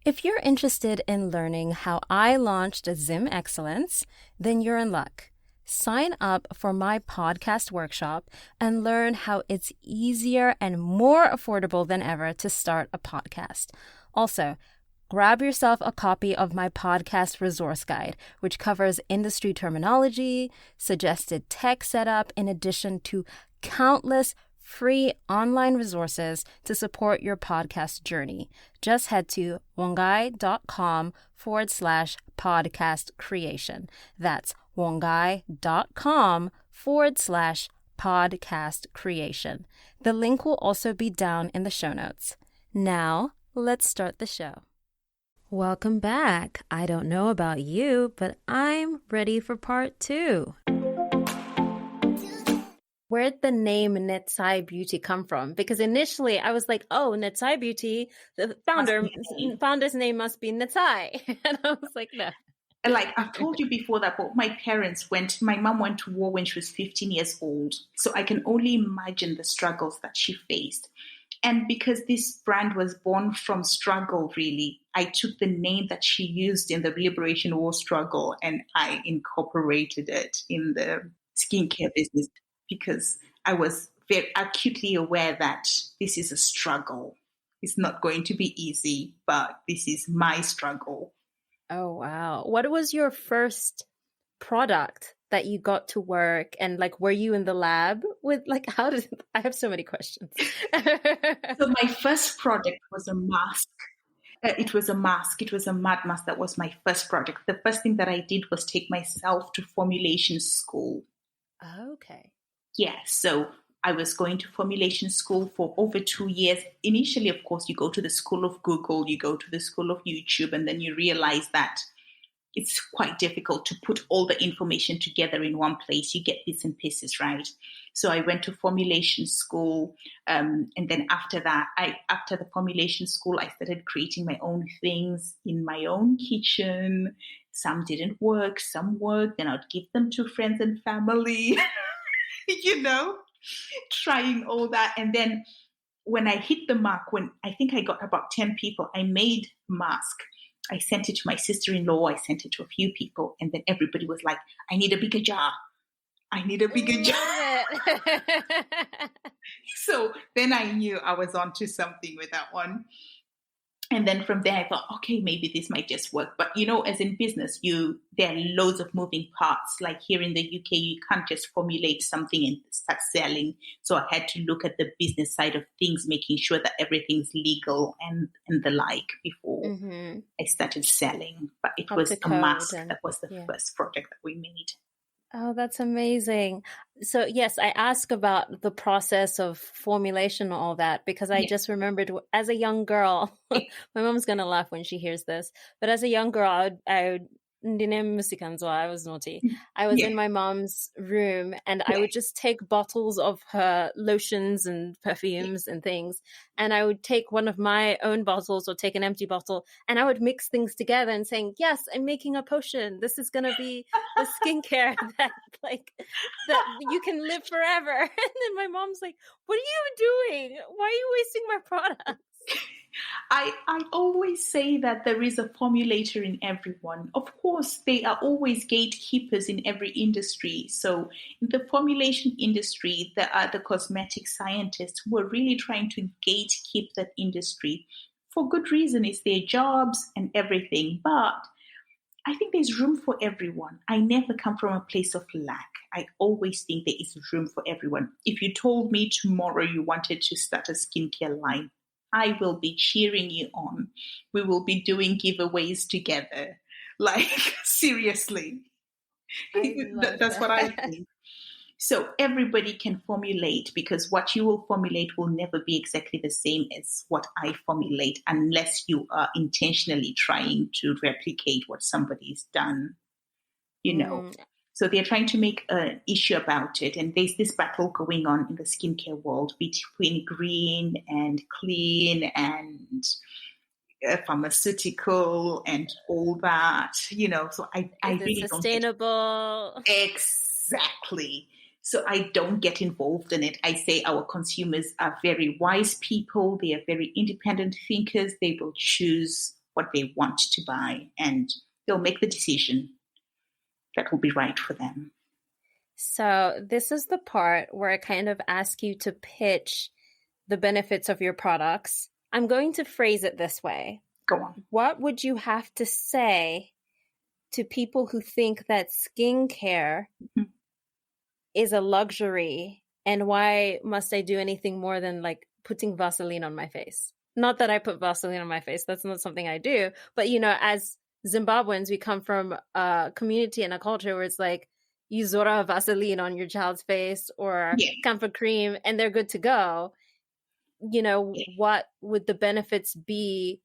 If you're interested in learning how I launched Zim Excellence, then you're in luck. Sign up for my podcast workshop and learn how it's easier and more affordable than ever to start a podcast. Also, grab yourself a copy of my podcast resource guide, which covers industry terminology, suggested tech setup, in addition to countless free online resources to support your podcast journey. Just head to vongai.com/podcast creation. That's vongai.com/podcast creation. The link will also be down in the show notes. Now, let's start the show. Welcome back. I don't know about you, but I'm ready for part 2. Where'd the name Netsai Beauty come from? Because initially I was like, oh, Netsai Beauty, the founder's name must be Netsai. And I was like, no. Like I've told you before that, but my mom went to war when she was 15 years old. So I can only imagine the struggles that she faced. And because this brand was born from struggle, really, I took the name that she used in the Liberation War struggle and I incorporated it in the skincare business because I was very acutely aware that this is a struggle. It's not going to be easy, but this is my struggle. Oh, wow. What was your first product that you got to work? And like, were you in the lab with I have so many questions. So my first product was a mask. It was a mask. It was a mud mask. That was my first project. The first thing that I did was take myself to formulation school. Okay. Yeah. So I was going to formulation school for over 2 years. Initially, of course, you go to the school of Google, you go to the school of YouTube, and then you realize that it's quite difficult to put all the information together in one place. You get bits and pieces, right? So I went to formulation school. And then after the formulation school, I started creating my own things in my own kitchen. Some didn't work, some worked. Then I'd give them to friends and family, trying all that. And then when I hit the mark, when I think I got about 10 people, I made a mask. I sent it to my sister-in-law. I sent it to a few people. And then everybody was like, I need a bigger jar. I need a bigger jar. So then I knew I was onto something with that one. And then from there, I thought, okay, maybe this might just work. But, as in business, there are loads of moving parts. Like here in the UK, you can't just formulate something and start selling. So I had to look at the business side of things, making sure that everything's legal and the like before I started selling. But it was a mask. That was the first project that we made. Oh, that's amazing. So yes, I ask about the process of formulation and all that because I just remembered as a young girl, my mom's going to laugh when she hears this, but as a young girl, I would I was naughty. I was in my mom's room and I would just take bottles of her lotions and perfumes and things. And I would take one of my own bottles or take an empty bottle and I would mix things together and saying, yes, I'm making a potion. This is going to be the skincare that you can live forever. And then my mom's like, what are you doing? Why are you wasting my products? I always say that there is a formulator in everyone. Of course, they are always gatekeepers in every industry. So in the formulation industry, there are the cosmetic scientists who are really trying to gatekeep that industry. For good reason, it's their jobs and everything. But I think there's room for everyone. I never come from a place of lack. I always think there is room for everyone. If you told me tomorrow you wanted to start a skincare line, I will be cheering you on. We will be doing giveaways together. Like, seriously. That's what I think. So everybody can formulate because what you will formulate will never be exactly the same as what I formulate unless you are intentionally trying to replicate what somebody's done, So they're trying to make an issue about it. And there's this battle going on in the skincare world between green and clean and pharmaceutical and all that, So I really sustainable. Exactly. So I don't get involved in it. I say our consumers are very wise people. They are very independent thinkers. They will choose what they want to buy, and they'll make the decision that will be right for them. So this is the part where I kind of ask you to pitch the benefits of your products. I'm going to phrase it this way. Go on. What would you have to say to people who think that skincare is a luxury, and why must I do anything more than like putting Vaseline on my face? Not that I put Vaseline on my face. That's not something I do. But, you know, as Zimbabweans, we come from a community and a culture where it's like, you zora Vaseline on your child's face or camphor cream and they're good to go. You know, what would the benefits be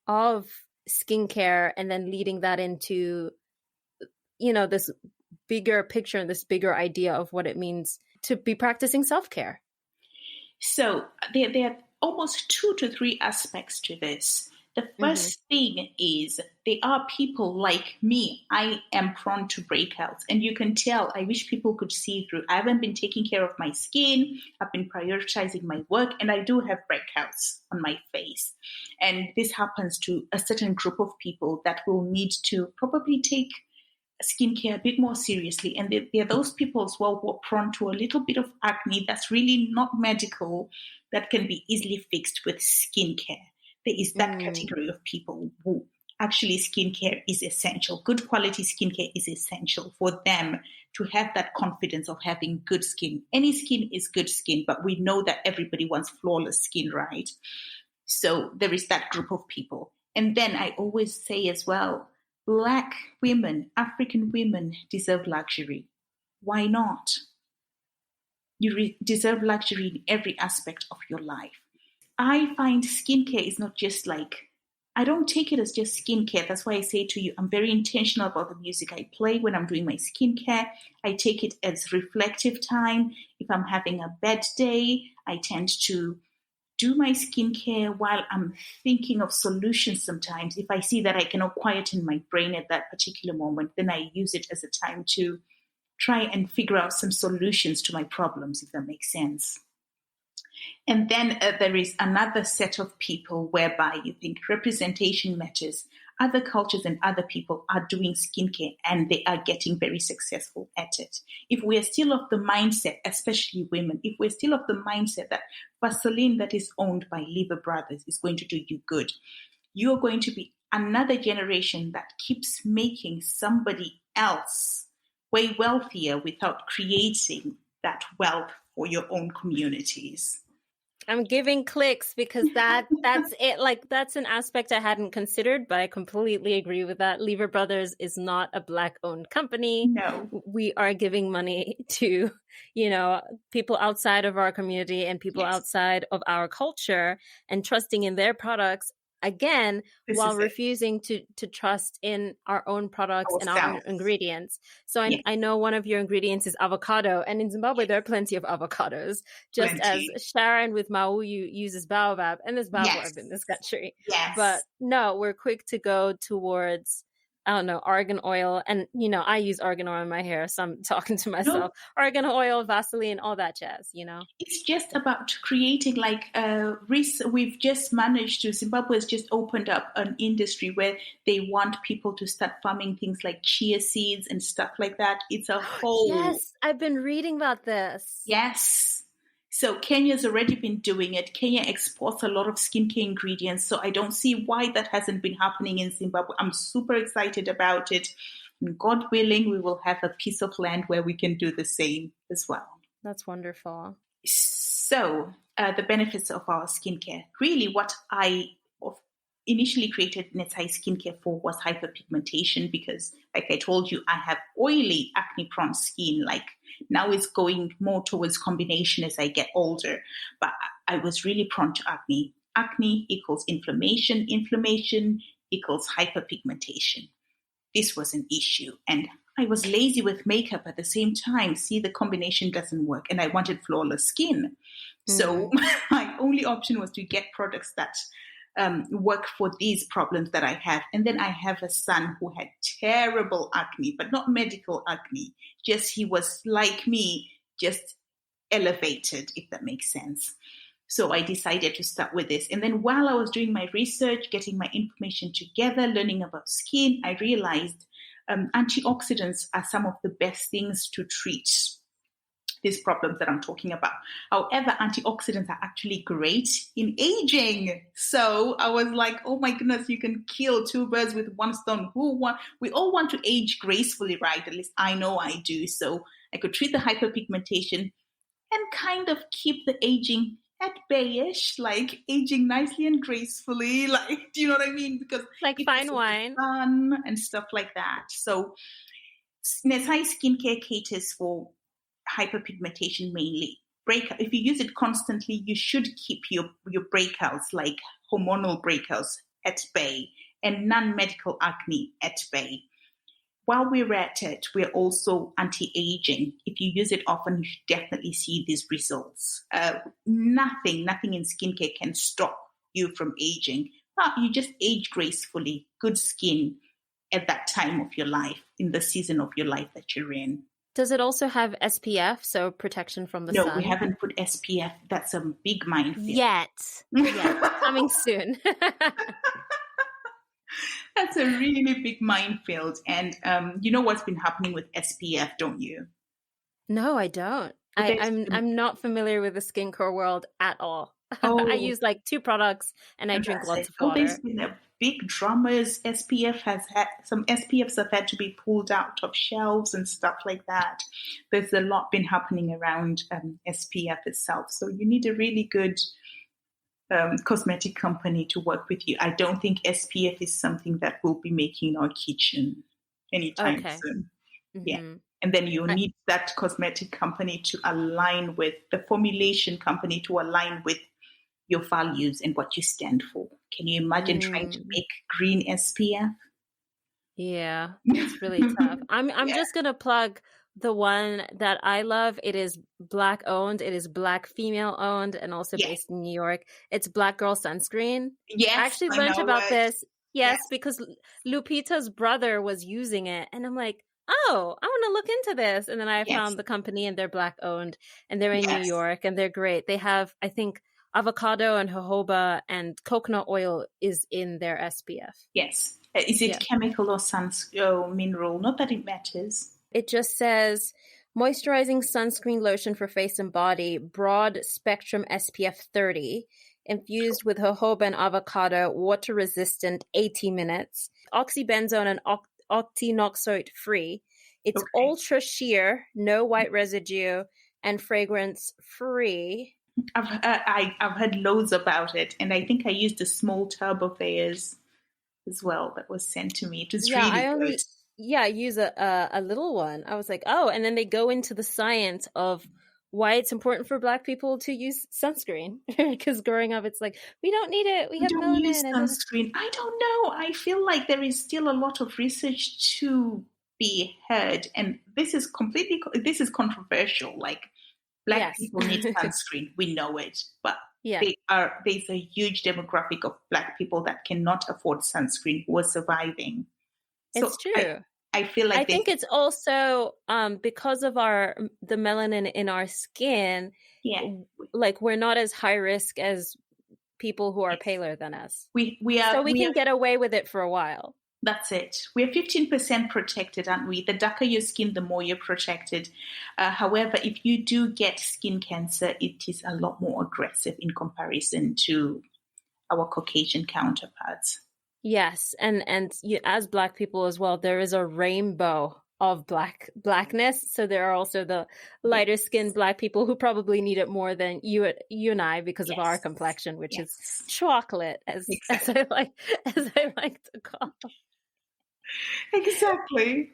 of skincare, and then leading that into, you know, this bigger picture and this bigger idea of what it means to be practicing self-care? So there are almost 2 to 3 aspects to this. The first thing is there are people like me. I am prone to breakouts, and you can tell. I wish people could see through. I haven't been taking care of my skin. I've been prioritizing my work, and I do have breakouts on my face. And this happens to a certain group of people that will need to probably take skincare a bit more seriously. And there are those people as well who are prone to a little bit of acne that's really not medical, that can be easily fixed with skincare. There is that category of people who actually skincare is essential. Good quality skincare is essential for them to have that confidence of having good skin. Any skin is good skin, but we know that everybody wants flawless skin, right? So there is that group of people. And then I always say as well, Black women, African women deserve luxury. Why not? You deserve luxury in every aspect of your life. I find skincare is not just like, I don't take it as just skincare. That's why I say to you, I'm very intentional about the music I play when I'm doing my skincare. I take it as reflective time. If I'm having a bad day, I tend to do my skincare while I'm thinking of solutions sometimes. If I see that I cannot quieten my brain at that particular moment, then I use it as a time to try and figure out some solutions to my problems, if that makes sense. And then there is another set of people whereby you think representation matters. Other cultures and other people are doing skincare and they are getting very successful at it. If we're still of the mindset, especially women, if we're still of the mindset that Vaseline that is owned by Lever Brothers is going to do you good, you're going to be another generation that keeps making somebody else way wealthier without creating that wealth for your own communities. I'm giving clicks because that's it. Like, that's an aspect I hadn't considered, but I completely agree with that. Lever Brothers is not a Black-owned company. No. We are giving money to, you know, people outside of our community and people outside of our culture, and trusting in their products, again, while refusing to trust in our own products and our own ingredients. So I know one of your ingredients is avocado, and in Zimbabwe there are plenty of avocados, just as Sharon with Mauyu uses baobab, and there's baobab in this country. But no, we're quick to go towards, I don't know, argan oil. And, you know, I use argan oil in my hair, so I'm talking to myself. Argan oil, Vaseline, all that jazz, you know? It's just about creating we've just managed to, Zimbabwe has just opened up an industry where they want people to start farming things like chia seeds and stuff like that. It's a whole... Yes, I've been reading about this. Yes. So Kenya's already been doing it. Kenya exports a lot of skincare ingredients. So I don't see why that hasn't been happening in Zimbabwe. I'm super excited about it. And God willing, we will have a piece of land where we can do the same as well. That's wonderful. So the benefits of our skincare. Really what I initially created Netsai Skincare for was hyperpigmentation, because like I told you, I have oily acne-prone skin. Like now it's going more towards combination as I get older. But I was really prone to acne. Acne equals inflammation. Inflammation equals hyperpigmentation. This was an issue. And I was lazy with makeup at the same time. See, the combination doesn't work. And I wanted flawless skin. So my only option was to get products that work for these problems that I have. And then I have a son who had terrible acne, but not medical acne. Just he was like me, just elevated, if that makes sense. So I decided to start with this. And then while I was doing my research, getting my information together, learning about skin, I realized antioxidants are some of the best things to treat these problems that I'm talking about. However, antioxidants are actually great in aging. So I was like, oh my goodness, you can kill two birds with one stone. We all want to age gracefully, right? At least I know I do. So I could treat the hyperpigmentation and kind of keep the aging at bayish, like aging nicely and gracefully. Like, do you know what I mean? Because Like fine wine. Sun and stuff like that. So Netsai skincare caters for hyperpigmentation mainly. If you use it constantly, you should keep your breakouts, like hormonal breakouts, at bay, and non-medical acne at bay. While we're at it, we're also anti-aging. If you use it often, you should definitely see these results. Nothing in skincare can stop you from aging. But you just age gracefully, good skin at that time of your life, in the season of your life that you're in. Does it also have SPF, so protection from the sun? No, we haven't put SPF. That's a big minefield. Yet. Coming soon. That's a really big minefield. And you know what's been happening with SPF, don't you? No, I don't. I'm not familiar with the skincare world at all. Oh, I use like 2 products and I drink lots of water. There's been a big dramas. Some SPFs have had to be pulled out of shelves and stuff like that. There's a lot been happening around SPF itself. So you need a really good cosmetic company to work with you. I don't think SPF is something that we'll be making in our kitchen anytime soon. Mm-hmm. Yeah. And then you need that cosmetic company to align with the formulation company to align with your values and what you stand for. Can you imagine trying to make green SPF? Yeah, it's really tough. I'm just gonna plug the one that I love. It is Black owned. It is Black female owned, and also based in New York. It's Black Girl Sunscreen. Yes, I actually learned about this. Yes, because Lupita's brother was using it, and I'm like, oh, I want to look into this. And then I found the company, and they're Black owned, and they're in New York, and they're great. They have, I think, avocado and jojoba and coconut oil is in their SPF. Yes. Is it chemical or mineral? Not that it matters. It just says moisturizing sunscreen lotion for face and body, broad spectrum SPF 30, infused with jojoba and avocado, water resistant, 80 minutes, oxybenzone and octinoxate free. It's ultra sheer, no white residue, and fragrance free. I've heard loads about it, and I think I used a small tub of theirs as well that was sent to me. It was really good. I use a little one. I was like, oh, and then they go into the science of why it's important for Black people to use sunscreen. Because growing up, it's like, we don't need it. We have melanin. Use sunscreen. I don't know. I feel like there is still a lot of research to be heard, and this is controversial. Like, Black people need sunscreen. We know it, but there's a huge demographic of Black people that cannot afford sunscreen who are surviving. It's true. I feel like I think it's also because of the melanin in our skin. Yeah, like we're not as high risk as people who are paler than us. We can get away with it for a while. That's it. We're 15% protected, aren't we? The darker your skin, the more you're protected. However, if you do get skin cancer, it is a lot more aggressive in comparison to our Caucasian counterparts. Yes, and as Black people as well, there is a rainbow of blackness. So there are also the lighter skinned Black people who probably need it more than you and I because of our complexion, which is chocolate, as I like to call. Exactly.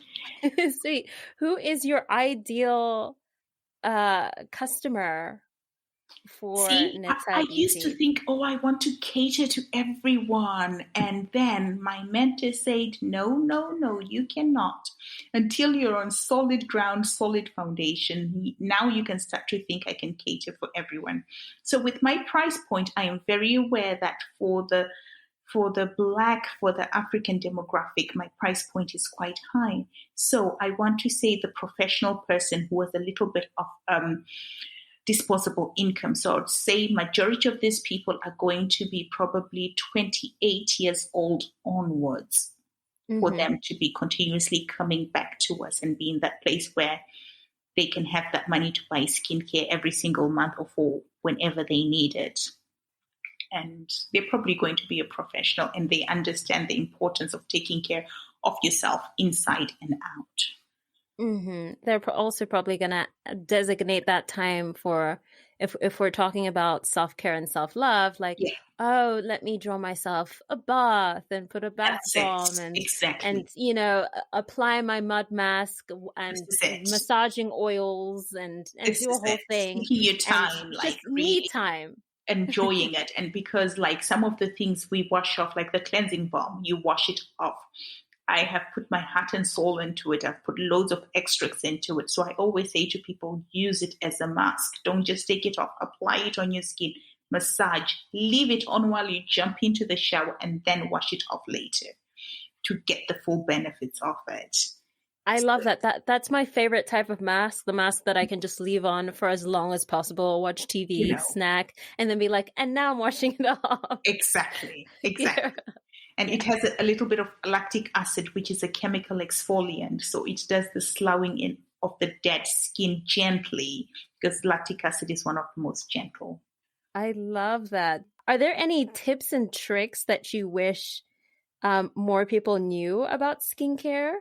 Sweet. Who is your ideal customer for Netsai I used to think, I want to cater to everyone. And then my mentor said, no, you cannot. Until you're on solid ground, solid foundation, now you can start to think I can cater for everyone. So with my price point, I am very aware that for the African demographic, my price point is quite high. So I want to say the professional person who has a little bit of disposable income. So I'd say majority of these people are going to be probably 28 years old onwards for them to be continuously coming back to us and be in that place where they can have that money to buy skincare every single month or for whenever they need it. And they're probably going to be a professional and they understand the importance of taking care of yourself inside and out. They're also probably going to designate that time for, if we're talking about self-care and self-love, like, oh, let me draw myself a bath and put a bath bomb and, apply my mud mask and massaging oils and do a whole thing. Taking your time, just me time. Enjoying it. And because like some of the things we wash off, like the cleansing balm, you wash it off. I have put my heart and soul into it. I've put loads of extracts into it. So I always say to people, use it as a mask. Don't just take it off. Apply it on your skin. Massage. Leave it on while you jump into the shower and then wash it off later to get the full benefits of it. I love that. That's my favorite type of mask, the mask that I can just leave on for as long as possible, watch TV, snack, and then be like, and now I'm washing it off. Exactly. Yeah. And it has a little bit of lactic acid, which is a chemical exfoliant. So it does the sloughing in of the dead skin gently because lactic acid is one of the most gentle. I love that. Are there any tips and tricks that you wish more people knew about skincare?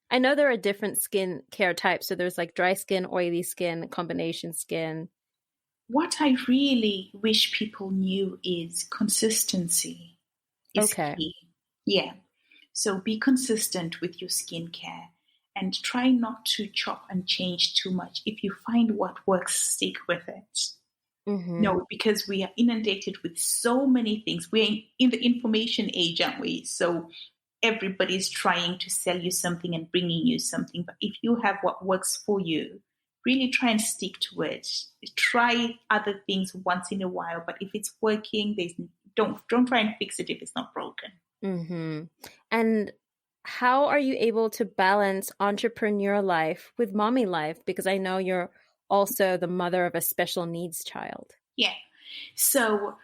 I know there are different skin care types. So there's like dry skin, oily skin, combination skin. What I really wish people knew is consistency is key. Yeah. So be consistent with your skincare and try not to chop and change too much. If you find what works, stick with it. No, because we are inundated with so many things. We're in the information age, aren't we? So everybody's trying to sell you something and bringing you something. But if you have what works for you, really try and stick to it. Try other things once in a while. But if it's working, don't try and fix it if it's not broken. And how are you able to balance entrepreneur life with mommy life? Because I know you're also the mother of a special needs child. Yeah. So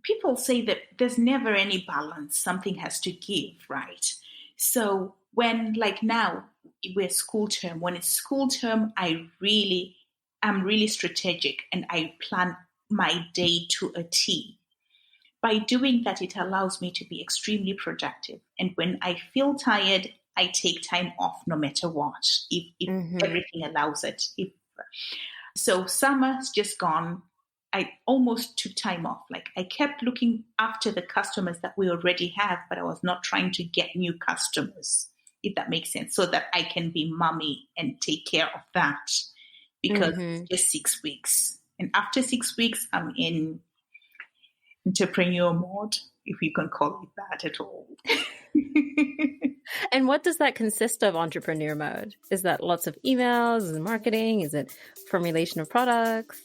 people say that there's never any balance. Something has to give, right? So when, like now, we're school term. When it's school term, I'm really strategic and I plan my day to a T. By doing that, it allows me to be extremely productive. And when I feel tired, I take time off no matter what, if everything allows it. So summer's just gone. I almost took time off. Like I kept looking after the customers that we already have, but I was not trying to get new customers, if that makes sense, so that I can be mommy and take care of that because it's just 6 weeks. And after 6 weeks, I'm in entrepreneur mode, if you can call it that at all. And what does that consist of, entrepreneur mode? Is that lots of emails? Is it marketing? Is it formulation of products?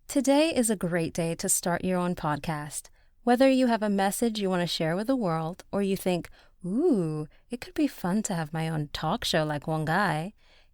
Today is a great day to start your own podcast. Whether you have a message you want to share with the world, or you think, ooh, it could be fun to have my own talk show like Vongai,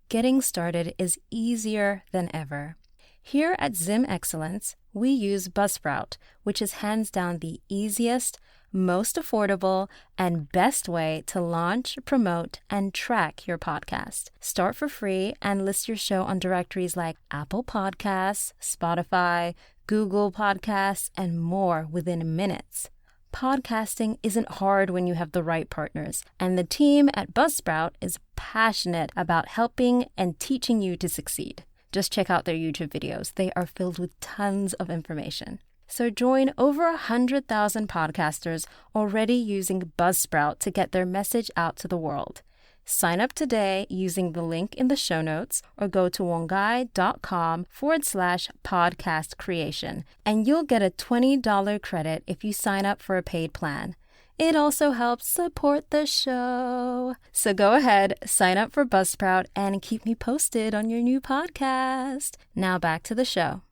getting started is easier than ever. Here at Zim Excellence, we use Buzzsprout, which is hands down the easiest, most affordable, and best way to launch, promote, and track your podcast. Start for free and list your show on directories like Apple Podcasts, Spotify, Google Podcasts, and more within minutes. Podcasting isn't hard when you have the right partners, and the team at Buzzsprout is passionate about helping and teaching you to succeed. Just check out their YouTube videos. They are filled with tons of information. So join over 100,000 podcasters already using Buzzsprout to get their message out to the world. Sign up today using the link in the show notes or go to vongai.com/podcast creation, and you'll get a $20 credit if you sign up for a paid plan. It also helps support the show. So go ahead, sign up for Buzzsprout, and keep me posted on your new podcast. Now back to the show.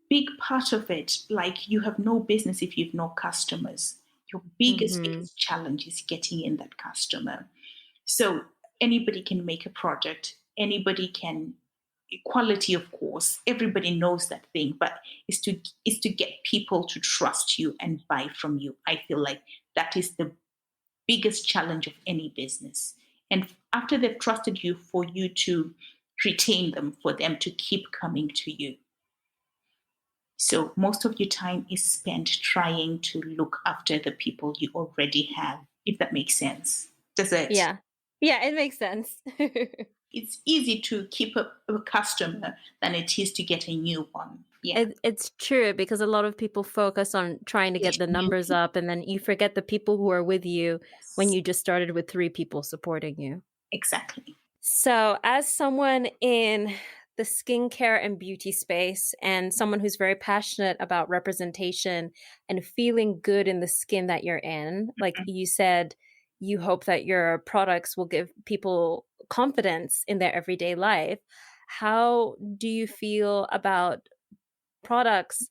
Big part of it, like you have no business if you've no customers. Your biggest, Mm-hmm. biggest challenge is getting in that customer. So anybody can make a product, anybody can quality, of course, everybody knows that thing, but is to get people to trust you and buy from you. I feel like that is the biggest challenge of any business. And after they've trusted you, for you to retain them, for them to keep coming to you. So most of your time is spent trying to look after the people you already have, if that makes sense. Does it? Yeah. Yeah, it makes sense. It's easy to keep a customer than it is to get a new one. Yeah. It's true because a lot of people focus on trying to get Get the new numbers people. up, and then you forget the people who are with you when Yes. you just started with 3 people supporting you. Exactly. So, as someone in the skincare and beauty space and someone who's very passionate about representation and feeling good in the skin that you're in, like Mhm. you said, you hope that your products will give people confidence in their everyday life. How do you feel about products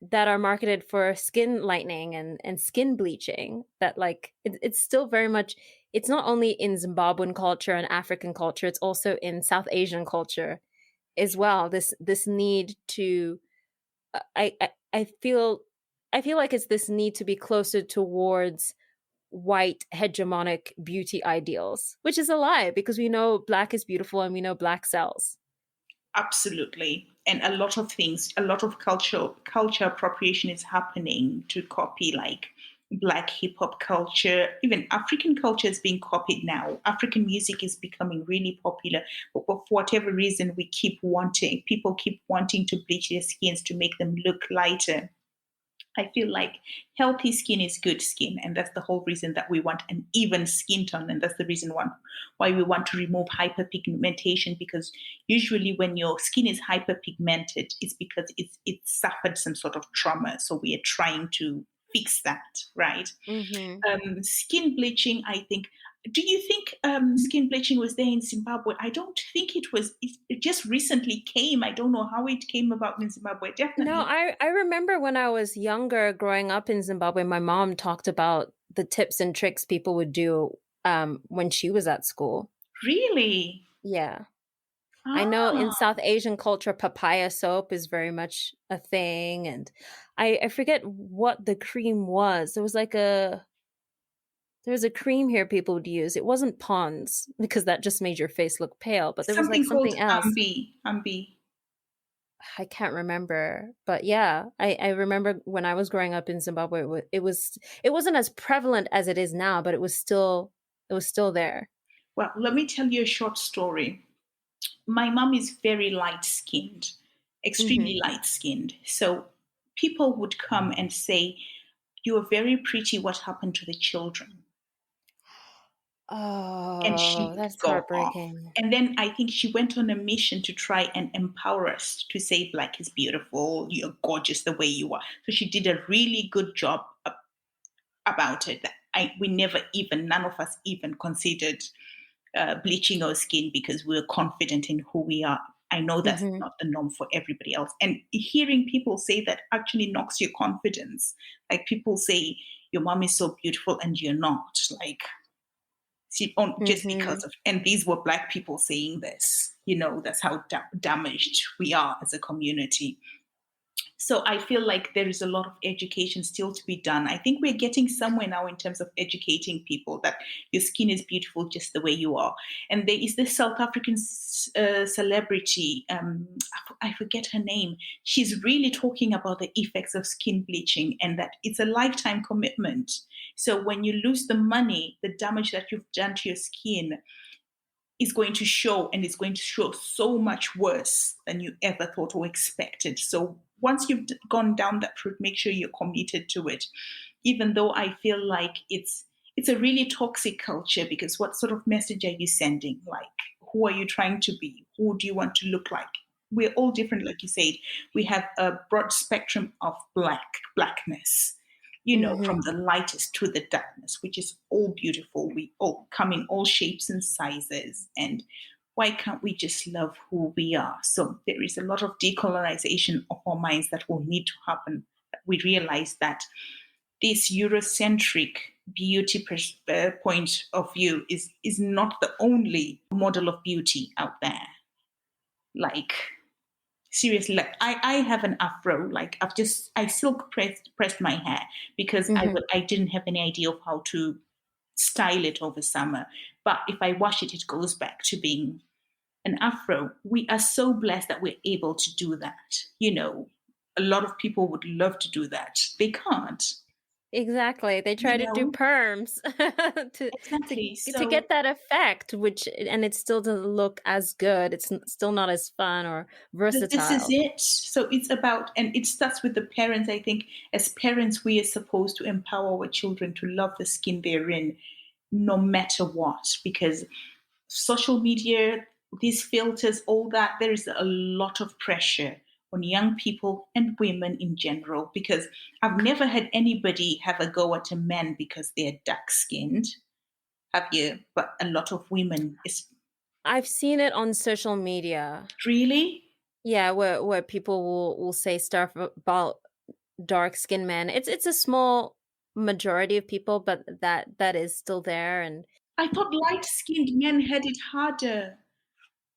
that are marketed for skin lightening and skin bleaching that like it's still very much, it's not only in Zimbabwean culture and African culture, it's also in South Asian culture as well, this need to I feel like it's this need to be closer towards white hegemonic beauty ideals, which is a lie because we know black is beautiful and we know black sells. Absolutely. And a lot of things, a lot of culture appropriation is happening to copy like black hip hop culture. Even African culture is being copied now. African music is becoming really popular. But for whatever reason, people keep wanting to bleach their skins to make them look lighter. I feel like healthy skin is good skin, and that's the whole reason that we want an even skin tone, and that's the reason why we want to remove hyperpigmentation. Because usually, when your skin is hyperpigmented, it's because it suffered some sort of trauma. So we are trying to fix that, right? Mm-hmm. Skin bleaching, I think. Do you think skin bleaching was there in Zimbabwe? I don't think it was. It just recently came. I don't know how it came about in Zimbabwe. No, Definitely. I remember when I was younger, growing up in Zimbabwe, my mom talked about the tips and tricks people would do when she was at school. Really? Yeah. I know in Ah, South Asian culture, papaya soap is very much a thing. And I forget what the cream was. There was a cream here people would use. It wasn't Pond's because that just made your face look pale, but there was like something called something else. Ambi. Ambi. I can't remember, but yeah, I remember when I was growing up in Zimbabwe, it wasn't as prevalent as it is now, but it was still there. Well, let me tell you a short story. My mom is very light skinned, Hmm. extremely light skinned. So people would come and say, "You are very pretty. What happened to the children?" And she Oh, would that's go off. heartbreaking. And then I think she went on a mission to try and empower us to say black is beautiful, you're gorgeous the way you are. So she did a really good job about it. We never even, none of us even considered bleaching our skin because we're confident in who we are. I know that's Hmm. not the norm for everybody else. And hearing people say that actually knocks your confidence. Like people say, your mom is so beautiful and you're not. Like, just Hmm. because of, and these were black people saying this, that's how damaged we are as a community. So I feel like there is a lot of education still to be done. I think we're getting somewhere now in terms of educating people that your skin is beautiful just the way you are. And there is this South African celebrity, I forget her name. She's really talking about the effects of skin bleaching and that it's a lifetime commitment. So when you lose the money, the damage that you've done to your skin is going to show, and it's going to show so much worse than you ever thought or expected. So once you've gone down that route, make sure you're committed to it. Even though I feel like it's a really toxic culture, because what sort of message are you sending? Like, who are you trying to be? Who do you want to look like? We're all different, like you said. We have a broad spectrum of blackness, Hmm. from the lightest to the darkness, which is all beautiful. We all come in all shapes and sizes. And why can't we just love who we are? So there is a lot of decolonization of our minds that will need to happen. We realize that this Eurocentric beauty point of view is not the only model of beauty out there. Like, seriously, like I have an afro. Like, I silk pressed my hair because Hmm. I didn't have any idea of how to style it over summer. But if I wash it, it goes back to being an afro. We are so blessed that we're able to do that. A lot of people would love to do that. They can't. Exactly. They You try to do know perms to exactly. to So get that effect, and it still doesn't look as good. It's still not as fun or this is versatile. it. So it's about, and it starts with the parents. I think as parents, we are supposed to empower our children to love the skin they're in, no matter what, because social media, these filters, all that, there is a lot of pressure on young people and women in general. Because I've never had anybody have a go at a man because they're dark skinned. Have you? But a lot of women is I've seen it on social media. really. Yeah, where people will say stuff about dark skinned men. It's a small majority of people, but that is still there. And I thought light skinned men had it harder.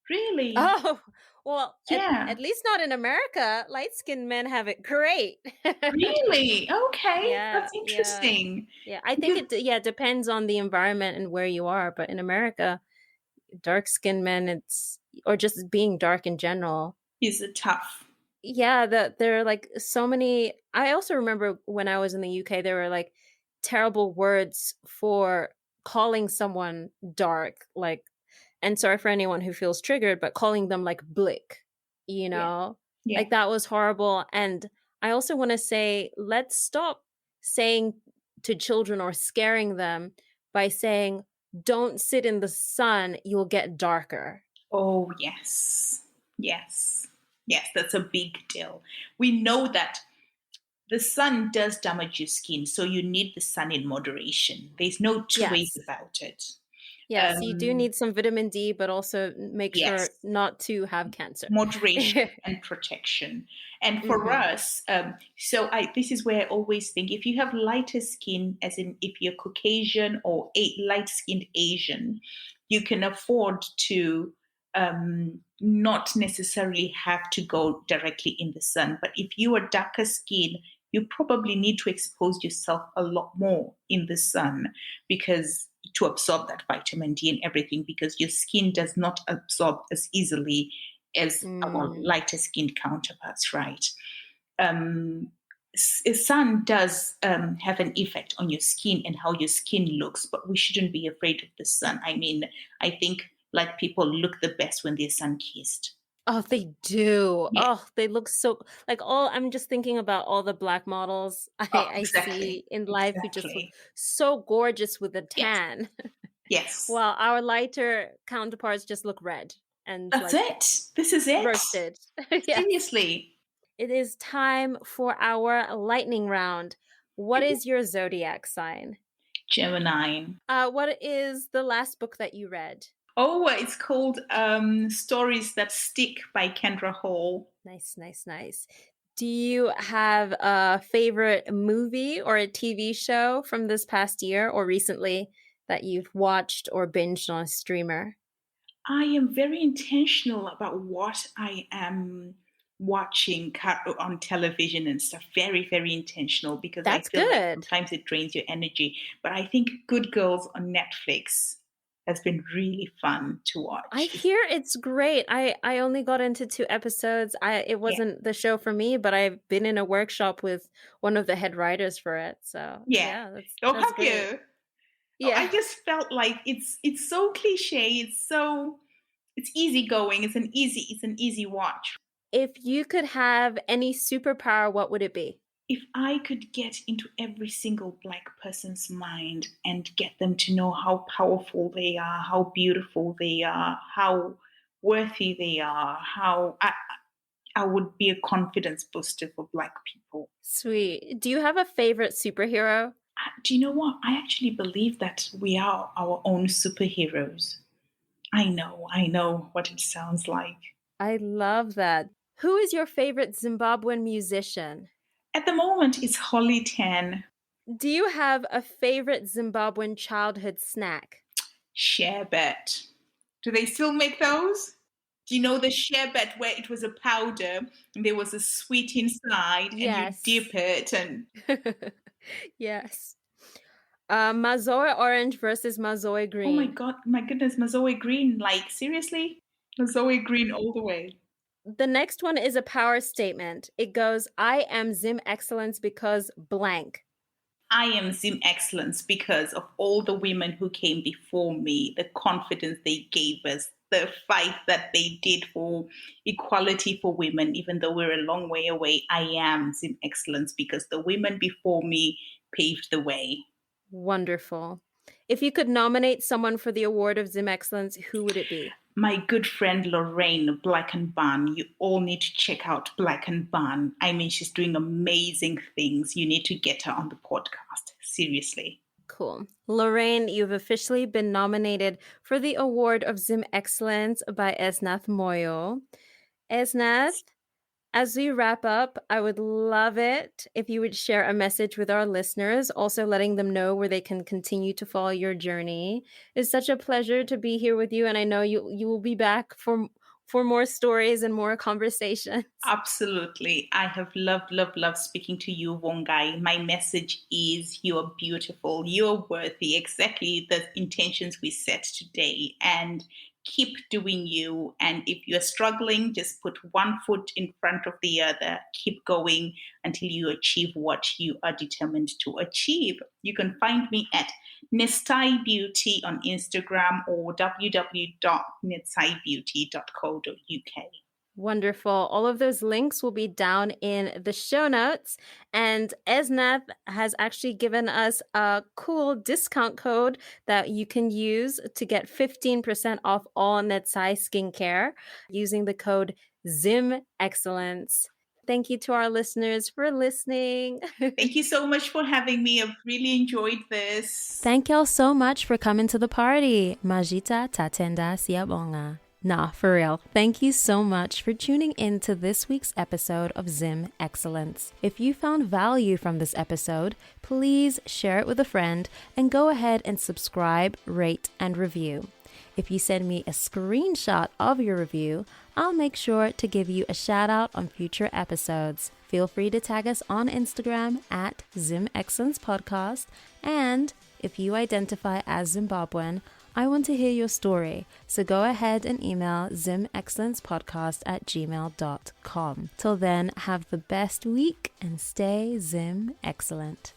Really? oh, well, at Yeah. least not in America. Light skinned men have it great. Really? Okay. Yeah, That's yeah. interesting. Yeah, I think Because it depends on the environment and where you are, but in America, dark skinned men, it's or just being dark in general. is it tough? Yeah, there are like so many. I also remember when I was in the UK, there were like terrible words for calling someone dark, like, and sorry for anyone who feels triggered, but calling them like blick, you Yeah. know, Yeah. like that was horrible. And I also want to say, let's stop saying to children or scaring them by saying, don't sit in the sun, you'll get darker. Oh, yes. Yes. Yes, that's a big deal. We know that the sun does damage your skin, so you need the sun in moderation. There's no two ways Yes. about it. Yes, you do Um, need some vitamin D, but also make sure yes. not to have cancer. Moderation and protection. And for Hmm. us, so this is where I always think if you have lighter skin, as in if you're Caucasian or a light-skinned Asian, you can afford to not necessarily have to go directly in the sun. But if you are darker skin, you probably need to expose yourself a lot more in the sun because to absorb that vitamin D and everything, because your skin does not absorb as easily as our Mm. lighter skinned counterparts, right? Um, Sun does have an effect on your skin and how your skin looks, but we shouldn't be afraid of the sun. I mean, I think like people look the best when they're sun kissed. Oh, they do. Yeah. Oh, they look so like all I'm just thinking about all the black models Oh, I exactly. see in life who just look Exactly. so gorgeous with a Yes. tan. Yes. While our lighter counterparts just look red and That's like it. This is it. roasted. Yes. Seriously. It is time for our lightning round. What is your zodiac sign? Gemini. What is the last book that you read? Oh, it's called Stories That Stick by Kendra Hall. Nice, nice, nice. Do you have a favorite movie or a TV show from this past year or recently that you've watched or binged on a streamer? I am very intentional about what I am watching on television and stuff. Very, very intentional because I That's feel like good. sometimes it drains your energy. But I think Good Girls on Netflix has been really fun to I watch. hear it's great. I only got into 2 episodes. It Yeah, wasn't the show for me, but I've been in a workshop with one of the head writers for it. So yeah. yeah, Oh, that's have great. you? Oh, I Yeah. just felt like it's so cliche. It's easygoing. It's an easy watch. If you could have any superpower, what would it be? If I could get into every single Black person's mind and get them to know how powerful they are, how beautiful they are, how worthy they are, I would be a confidence booster for Black people. Sweet. Do you have a favorite superhero? Do you know what? I actually believe that we are our own superheroes. I know what it sounds like. I love that. Who is your favorite Zimbabwean musician? At the moment, it's Holly Tan. Do you have a favorite Zimbabwean childhood snack? Sherbet. Do they still make those? Do you know the sherbet where it was a powder and there was a sweet inside and you dip Yes. it and Yes. Mazoe orange versus Mazoe oh my green. god, my goodness, Mazoe Green. Like seriously? Mazoe Green all the way. The next one is a power statement. It goes, I am Zim Excellence because blank. I am Zim Excellence because of all the women who came before me, the confidence they gave us, the fight that they did for equality for women, even though we're a long way away. I am Zim Excellence because the women before me paved the way. Wonderful. If you could nominate someone for the award of Zim Excellence, who would it be? My good friend Lorraine Black and Ban, you all need to check out Black and Ban. I mean, she's doing amazing things. You need to get her on the podcast. Seriously. Cool. Lorraine, you've officially been nominated for the award of Zim Excellence by Esnath Moyo. Esnath, as we wrap up, I would love it if you would share a message with our listeners, also letting them know where they can continue to follow your journey. It's such a pleasure to be here with you, and I know you will be back for more stories and more conversations. Absolutely. I have loved, loved, loved speaking to you, Vongai. My message is you are beautiful, you're worthy, exactly the intentions we set today. And keep doing you. And if you're struggling, just put one foot in front of the other. Keep going until you achieve what you are determined to achieve. You can find me at Netsai Beauty on Instagram or www.netsaibeauty.co.uk. Wonderful. All of those links will be down in the show notes. And Esnath has actually given us a cool discount code that you can use to get 15% off all Netsai skincare using the code Zim Excellence. Thank you to our listeners for listening. Thank you so much for having me. I've really enjoyed this. Thank y'all so much for coming to the party. Majita tatenda siabonga. Nah, for real. Thank you so much for tuning in to this week's episode of Zim Excellence. If you found value from this episode, please share it with a friend and go ahead and subscribe, rate, and review. If you send me a screenshot of your review, I'll make sure to give you a shout out on future episodes. Feel free to tag us on Instagram at zimexcellencepodcast. And if you identify as Zimbabwean, I want to hear your story, so go ahead and email zimexcellencepodcast@gmail.com. Till then, have the best week and stay Zim Excellent.